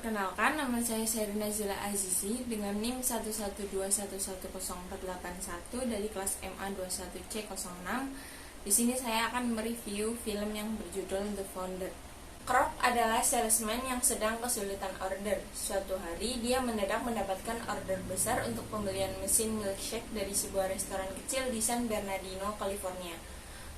Perkenalkan, nama saya Sherina Zila Azizi dengan NIM 11211104881 dari kelas MA21C06. Di sini saya akan mereview film yang berjudul The Founder. Krok adalah salesman yang sedang kesulitan order. Suatu hari, dia mendadak mendapatkan order besar untuk pembelian mesin milkshake dari sebuah restoran kecil di San Bernardino, California.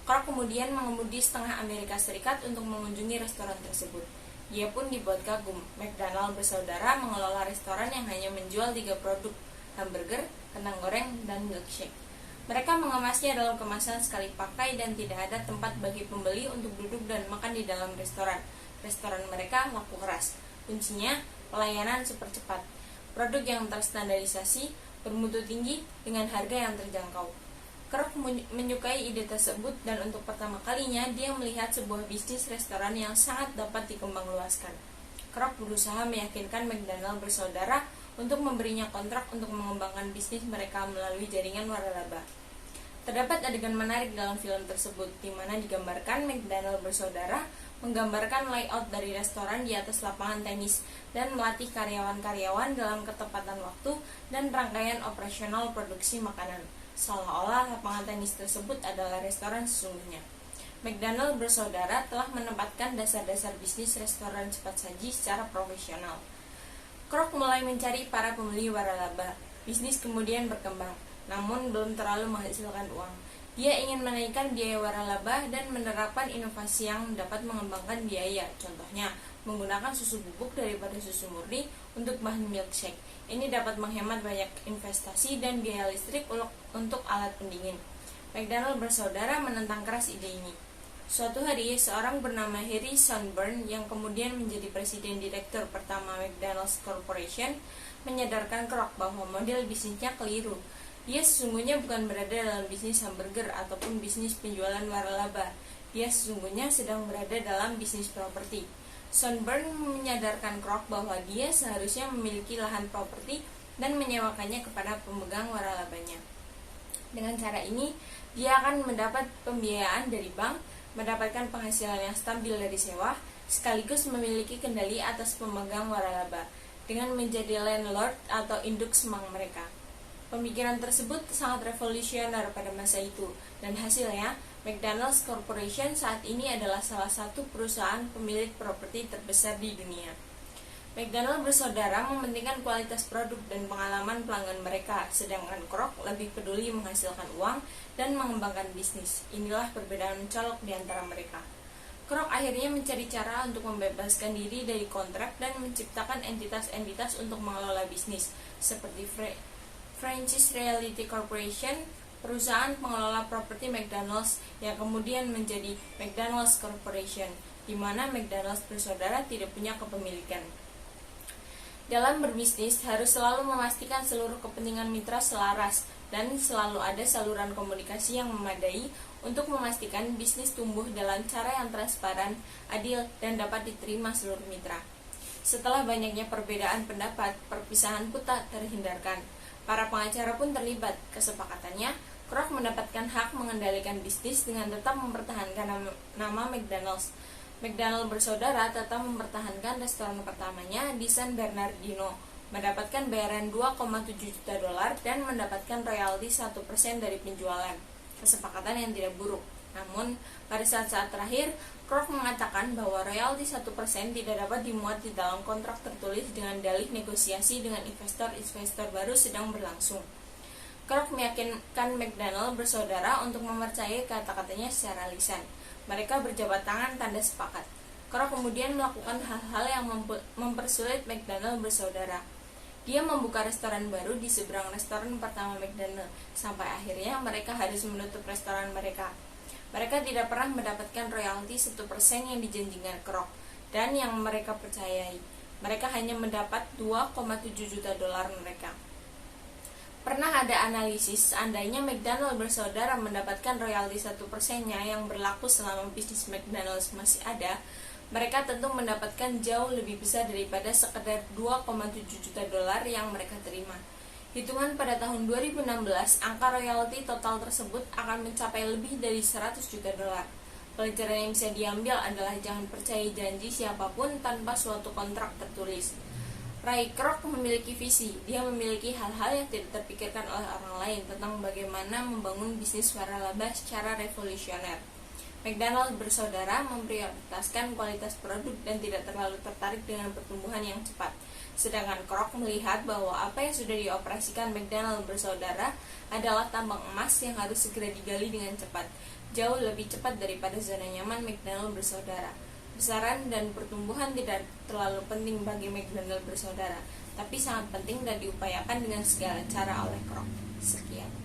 Krok kemudian mengemudi setengah Amerika Serikat untuk mengunjungi restoran tersebut. Dia pun dibuat kagum. McDonald bersaudara mengelola restoran yang hanya menjual 3 produk, hamburger, kentang goreng, dan milkshake. Mereka mengemasnya dalam kemasan sekali pakai dan tidak ada tempat bagi pembeli untuk duduk dan makan di dalam restoran. Restoran mereka laku keras. Kuncinya, pelayanan super cepat. Produk yang terstandarisasi, bermutu tinggi, dengan harga yang terjangkau. Krok menyukai ide tersebut dan untuk pertama kalinya dia melihat sebuah bisnis restoran yang sangat dapat dikembangluaskan. Krok berusaha meyakinkan McDonald bersaudara untuk memberinya kontrak untuk mengembangkan bisnis mereka melalui jaringan waralaba. Terdapat adegan menarik dalam film tersebut, di mana digambarkan McDonald bersaudara menggambarkan layout dari restoran di atas lapangan tenis dan melatih karyawan-karyawan dalam ketepatan waktu dan rangkaian operasional produksi makanan. Seolah-olah lapangan tenis tersebut adalah restoran sesungguhnya. McDonald bersaudara telah menempatkan dasar-dasar bisnis restoran cepat saji secara profesional. Krok mulai mencari para pembeli waralaba. Bisnis kemudian berkembang, namun belum terlalu menghasilkan uang. Dia ingin menaikkan biaya waralaba dan menerapkan inovasi yang dapat mengembangkan biaya. Contohnya, menggunakan susu bubuk daripada susu murni untuk bahan milkshake. Ini dapat menghemat banyak investasi dan biaya listrik untuk alat pendingin. McDonald bersaudara menentang keras ide ini. Suatu hari, seorang bernama Harry Sanborn yang kemudian menjadi presiden direktur pertama McDonald's Corporation menyadarkan Krok bahwa model bisnisnya keliru. Dia sesungguhnya bukan berada dalam bisnis hamburger ataupun bisnis penjualan waralaba. Dia sesungguhnya sedang berada dalam bisnis properti. Sanborn menyadarkan Krok bahwa dia seharusnya memiliki lahan properti dan menyewakannya kepada pemegang waralabanya. Dengan cara ini, dia akan mendapat pembiayaan dari bank, mendapatkan penghasilan yang stabil dari sewa, sekaligus memiliki kendali atas pemegang waralaba dengan menjadi landlord atau induk semang mereka. Pemikiran tersebut sangat revolusioner pada masa itu, dan hasilnya McDonald's Corporation saat ini adalah salah satu perusahaan pemilik properti terbesar di dunia. McDonald bersaudara mementingkan kualitas produk dan pengalaman pelanggan mereka, sedangkan Krok lebih peduli menghasilkan uang dan mengembangkan bisnis. Inilah perbedaan mencolok di antara mereka. Krok akhirnya mencari cara untuk membebaskan diri dari kontrak dan menciptakan entitas-entitas untuk mengelola bisnis, seperti Franchise Realty Corporation, perusahaan pengelola properti McDonald's yang kemudian menjadi McDonald's Corporation, di mana McDonald's bersaudara tidak punya kepemilikan. Dalam berbisnis, harus selalu memastikan seluruh kepentingan mitra selaras dan selalu ada saluran komunikasi yang memadai untuk memastikan bisnis tumbuh dalam cara yang transparan, adil, dan dapat diterima seluruh mitra. Setelah banyaknya perbedaan pendapat, perpisahan pun tak terhindarkan. Para pengacara pun terlibat. Kesepakatannya, Krok mendapatkan hak mengendalikan bisnis dengan tetap mempertahankan nama McDonald's. McDonald bersaudara tetap mempertahankan restoran pertamanya di San Bernardino, mendapatkan bayaran $2,7 juta dan mendapatkan royalti 1% dari penjualan. Kesepakatan yang tidak buruk. Namun, pada saat-saat terakhir, Krok mengatakan bahwa royalti 1% tidak dapat dimuat di dalam kontrak tertulis dengan dalih negosiasi dengan investor-investor baru sedang berlangsung. Krok meyakinkan McDonald bersaudara untuk mempercayai kata-katanya secara lisan. Mereka berjabat tangan tanda sepakat. Krok kemudian melakukan hal-hal yang mempersulit McDonald bersaudara. Dia membuka restoran baru di seberang restoran pertama McDonald, sampai akhirnya mereka harus menutup restoran mereka. Mereka tidak pernah mendapatkan royalti 1% yang dijanjikan Krok dan yang mereka percayai. Mereka hanya mendapat $2,7 juta mereka. Pernah ada analisis, seandainya McDonald bersaudara mendapatkan royalti 1%-nya yang berlaku selama bisnis McDonald's masih ada, mereka tentu mendapatkan jauh lebih besar daripada sekedar $2,7 juta yang mereka terima. Hitungan pada tahun 2016, angka royalti total tersebut akan mencapai lebih dari $100 juta. Pelajaran yang bisa diambil adalah jangan percaya janji siapapun tanpa suatu kontrak tertulis. Ray Kroc memiliki visi. Dia memiliki hal-hal yang tidak terpikirkan oleh orang lain tentang bagaimana membangun bisnis waralaba secara revolusioner. McDonald bersaudara memprioritaskan kualitas produk dan tidak terlalu tertarik dengan pertumbuhan yang cepat. Sedangkan Kroc melihat bahwa apa yang sudah dioperasikan McDonald bersaudara adalah tambang emas yang harus segera digali dengan cepat, jauh lebih cepat daripada zona nyaman McDonald bersaudara. Besaran dan pertumbuhan tidak terlalu penting bagi McDonald bersaudara, tapi sangat penting dan diupayakan dengan segala cara oleh Kroc. Sekian.